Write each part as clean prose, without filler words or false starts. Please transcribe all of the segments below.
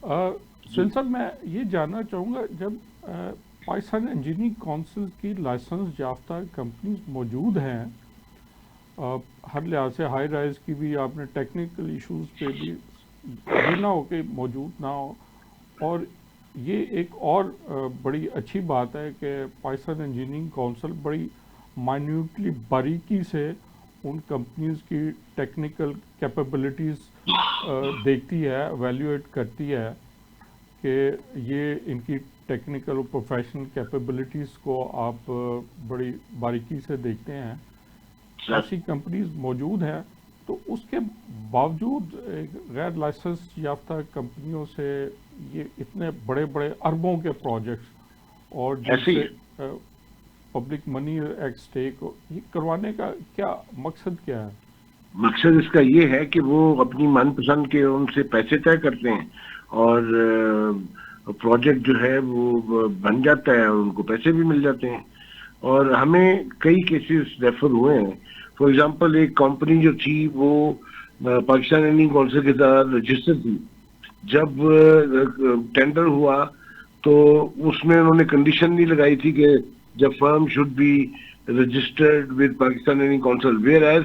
سہیل صاحب میں یہ جاننا چاہوں گا، جب پاکستان انجینئرنگ کونسل کی لائسنس یافتہ کمپنیز موجود ہیں، ہر لحاظ سے ہائی رائز کی بھی، آپ نے ٹیکنیکل ایشوز پہ بھی یہ نہ ہو کہ موجود نہ ہو، اور یہ ایک اور بڑی اچھی بات ہے کہ پاکستان انجینئرنگ کونسل بڑی مائنیوٹلی باریکی سے ان کمپنیز کی ٹیکنیکل کیپیبلٹیز دیکھتی ہے، ایویلیویٹ کرتی ہے کہ یہ ان کی ٹیکنیکل اور پروفیشنل کیپیبلٹیز کو آپ بڑی باریکی سے دیکھتے ہیں. ایسی کمپنیز موجود ہیں، تو اس کے باوجود غیر لائسنس یافتہ کمپنیوں سے یہ اتنے بڑے بڑے اربوں کے پروجیکٹس اور جن سے پبلک منی ایٹ اسٹیک، یہ کروانے کا کیا مقصد کیا ہے؟ مقصد اس کا یہ ہے کہ وہ اپنی من پسند کے ان سے پیسے طے کرتے ہیں اور پروجیکٹ جو ہے وہ بن جاتا ہے اور ان کو پیسے بھی مل جاتے ہیں. اور ہمیں کئی کیسز ریفر ہوئے ہیں. فار ایگزامپل ایک کمپنی جو تھی وہ پاکستان انجینئرنگ کونسل کے ساتھ رجسٹر تھی. جب ٹینڈر ہوا تو اس میں انہوں نے کنڈیشن نہیں لگائی تھی کہ جب firm should be registered with Pakistan Engineering Council, whereas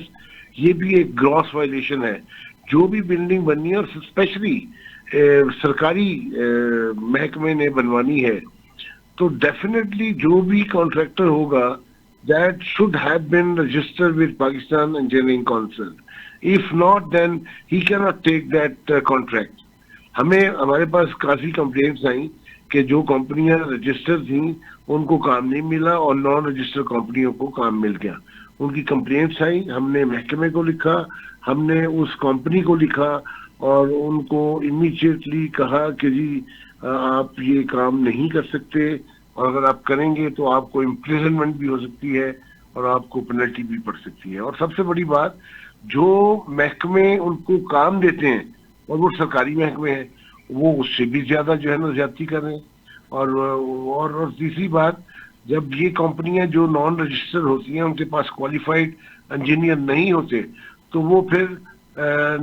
یہ بھی ایک گراس وائلیشن ہے. جو بھی بلڈنگ بننی ہے اور اسپیشلی سرکاری محکمے نے بنوانی ہے تو ڈیفینیٹلی جو بھی کانٹریکٹر ہوگا that should have been registered with Pakistan Engineering Council. If not, then he cannot take that contract. ہمارے پاس کافی کمپلینٹس آئیں کہ جو کمپنیاں رجسٹر تھیں ان کو کام نہیں ملا اور نان رجسٹر کمپنیوں کو کام مل گیا. ان کی کمپلینٹس آئیں، ہم نے محکمے کو لکھا، ہم نے اس کمپنی کو لکھا اور ان کو امیڈیٹلی کہا کہ جی آپ یہ کام نہیں کر سکتے، اور اگر آپ کریں گے تو آپ کو امپریزنمنٹ بھی ہو سکتی ہے اور آپ کو پینلٹی بھی پڑ سکتی ہے. اور سب سے بڑی بات، جو محکمے ان کو کام دیتے ہیں اور وہ سرکاری محکمے ہیں، وہ اس سے بھی زیادہ جو ہے نا زیادتی کر رہے ہیں. اور تیسری بات، جب یہ کمپنیاں جو نان رجسٹر ہوتی ہیں ان کے پاس کوالیفائڈ انجینئر نہیں ہوتے تو وہ پھر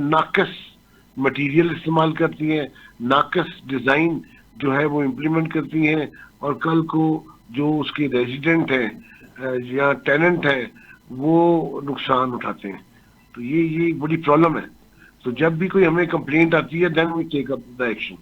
ناقص مٹیریل استعمال کرتی ہیں، ناقص ڈیزائن جو ہے وہ امپلیمنٹ کرتی ہیں، اور کل کو جو اس کے ریزیڈنٹ ہیں یا ٹیننٹ ہیں وہ نقصان اٹھاتے ہیں. تو یہ بڑی پرابلم ہے. تو جب بھی کوئی ہمیں کمپلینٹ آتی ہے دین وی ٹیک اپ دا ایکشن.